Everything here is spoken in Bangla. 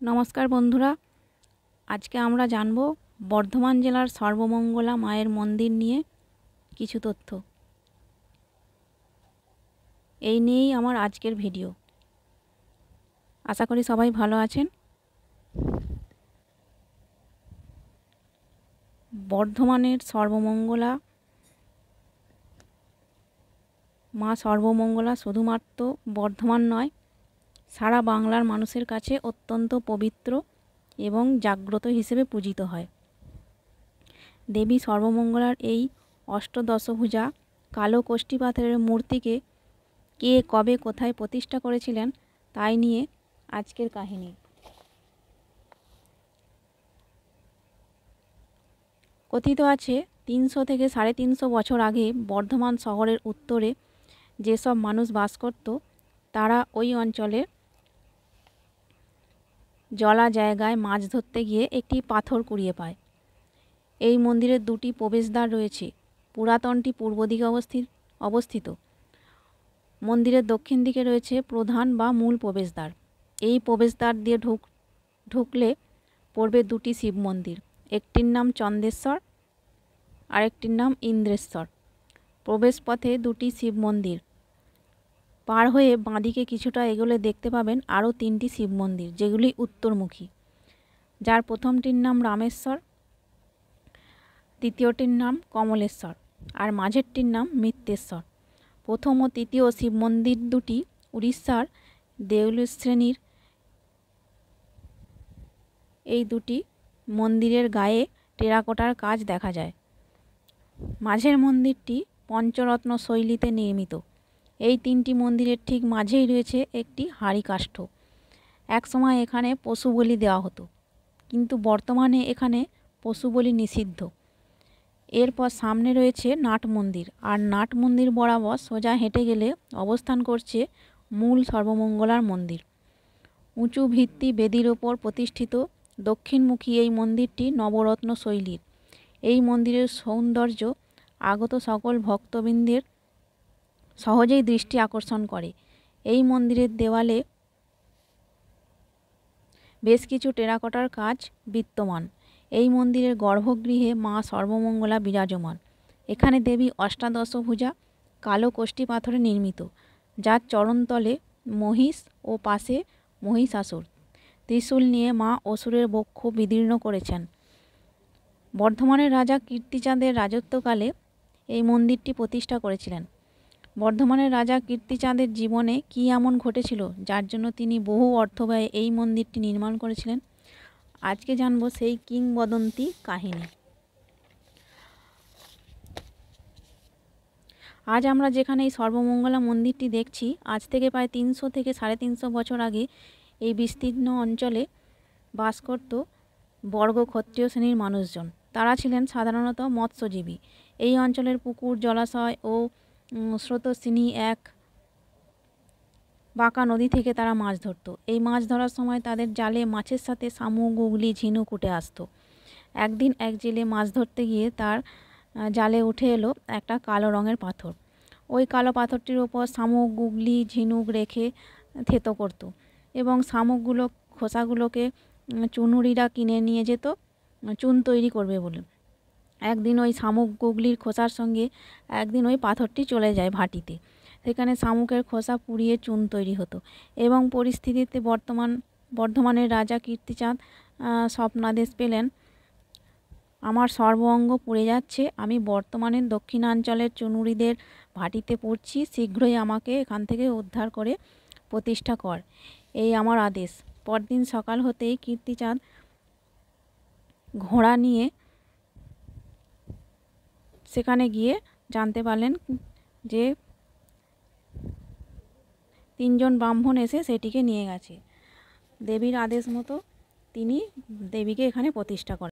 नमस्कार बंधुरा आज के आमरा जानबो बर्धमान जेलार सर्वमंगला मायेर मंदिर निये किछु तथ्य। एई नियेई आमार आजकेर भिडियो। आशा करी सबाई भालो आछेन। बर्धमानेर सर्वमंगला मा सर्वमंगला शुधुमात्र बर्धमान नय सारा बांगलार मानुषेर काछे अत्यंत पवित्र एवं जाग्रत हिसेबे पूजित हय। देवी सर्वमंगलार एई अष्टदशभुजा कालो कोष्ठी पाथरेर मूर्तिके के कबे कोथाय प्रतिष्ठा करेछिलेन ताई निये आजकेर काहिनी। कथित आछे 300 থেকে 350 বছর आगे बर्धमान शहरेर उत्तरे जे सब मानुष बास करत तारा ओई अंचले जला जायगाय माछ धरते गिये एकटी पाथर कुड़िये पाय। এই মন্দিরের দুটি প্রবেশদ্বার রয়েছে। পুরাতনটি পূর্ব দিকে অবস্থিত। মন্দিরের দক্ষিণ দিকে রয়েছে প্রধান বা মূল প্রবেশদ্বার। এই প্রবেশদ্বার দিয়ে ঢুকলে পড়বে দুটি শিব মন্দির, একটির নাম চন্দেশ্বর আরেকটির নাম ইন্দ্রেশ্বর। প্রবেশপথে দুটি শিব মন্দির পার হয়ে বাঁদিকে কিছুটা এগোলে দেখতে পাবেন আরও তিনটি শিব মন্দির যেগুলি উত্তরমুখী, যার প্রথমটির নাম রামেশ্বর, দ্বিতীয়টির নাম কমলেশ্বর আর মাঝেরটির নাম মিত্তেশ্বর। প্রথম ও তৃতীয় শিব মন্দির দুটি উড়িষ্যার দেউল শ্রেণীর। এই দুটি মন্দিরের গায়ে টেরাকোটার কাজ দেখা যায়। মাঝের মন্দিরটি পঞ্চরত্ন শৈলীতে নির্মিত। এই তিনটি মন্দিরের ঠিক মাঝেই রয়েছে একটি হাড়ি কাষ্ঠ। একসময় এখানে পশু বলি দেওয়া হতো, কিন্তু বর্তমানে এখানে পশু বলি নিষিদ্ধ। এরপর সামনে রয়েছে নাট মন্দির, আর নাট মন্দির বরাবর সোজা হেঁটে গেলে অবস্থান করছে মূল সর্বমঙ্গলার মন্দির। উঁচু ভিত্তি বেদির ওপর প্রতিষ্ঠিত দক্ষিণমুখী এই মন্দিরটি নবরত্ন শৈলীর। এই মন্দিরের সৌন্দর্য আগত সকল ভক্তবৃন্দের সহজেই দৃষ্টি আকর্ষণ করে। এই মন্দিরের দেওয়ালে বেশ কিছু টেরাকোটার কাজ বিদ্যমান। এই মন্দিরের গর্ভগৃহে মা সর্বমঙ্গলা বিরাজমান। এখানে দেবী অষ্টাদশভুজা কালো কোষ্ঠী পাথরে নির্মিত, যার চরণতলে মহিষ ও পাশে মহিষাসুর ত্রিশূল নিয়ে মা অসুরের বক্ষ বিদীর্ণ করেছেন। বর্ধমানের রাজা কীর্তিচাঁদের রাজত্বকালে এই মন্দিরটি প্রতিষ্ঠা করেছিলেন। বর্ধমানের রাজা কীর্তিচাঁদের জীবনে কী এমন ঘটেছিল যার জন্য তিনি বহু অর্থ ব্যয়ে এই মন্দিরটি নির্মাণ করেছিলেন, আজকে জানবো সেই কিংবদন্তি কাহিনী। আজ আমরা যেখানে এই সর্বমঙ্গলা মন্দিরটি দেখছি, আজ থেকে প্রায় 300 থেকে 350 বছর আগে এই বিস্তীর্ণ অঞ্চলে বাস করত বর্গ ক্ষত্রিয় শ্রেণীর মানুষজন। তারা ছিলেন সাধারণত মৎস্যজীবী। এই অঞ্চলের পুকুর, জলাশয় ও স্রোতস্বিনী এক বাঁকা নদী থেকে তারা মাছ ধরত। এই মাছ ধরার সময় তাদের জালে মাছের সাথে শামুক, গুগলি, ঝিনুক উঠে আসতো। একদিন এক জেলে মাছ ধরতে গিয়ে তার জালে উঠে এলো একটা কালো রঙের পাথর। ওই কালো পাথরটির ওপর শামুক, গুগলি, ঝিনুক রেখে থেতো করত এবং খোসাগুলোকে চুনুরিরা কিনে নিয়ে যেত চুন তৈরি করবে বলে। একদিন ওই শামুক, গুগলির খোসার সঙ্গে একদিন ওই পাথরটি চলে যায় ভাটিতে। সেখানে শামুকের খোসা পুড়িয়ে চুন তৈরি হতো এবং পরিস্থিতিতে বর্ধমানের রাজা কীর্তিচাঁদ স্বপ্নাদেশ পেলেন, আমার সর্ব অঙ্গ পুড়ে যাচ্ছে, আমি বর্তমানের দক্ষিণাঞ্চলের চুনুরিদের ভাটিতে পড়ছি, শীঘ্রই আমাকে এখান থেকে উদ্ধার করে প্রতিষ্ঠা কর, এই আমার আদেশ। পরদিন সকাল হতেই কীর্তিচাঁদ ঘোড়া নিয়ে সেখানে গিয়ে জানতে পারলেন যে 3 জন ব্রাহ্মণ এসে সেটিকে নিয়ে গেছে। দেবীর আদেশ মতো তিনি দেবীকে এখানে প্রতিষ্ঠা করেন।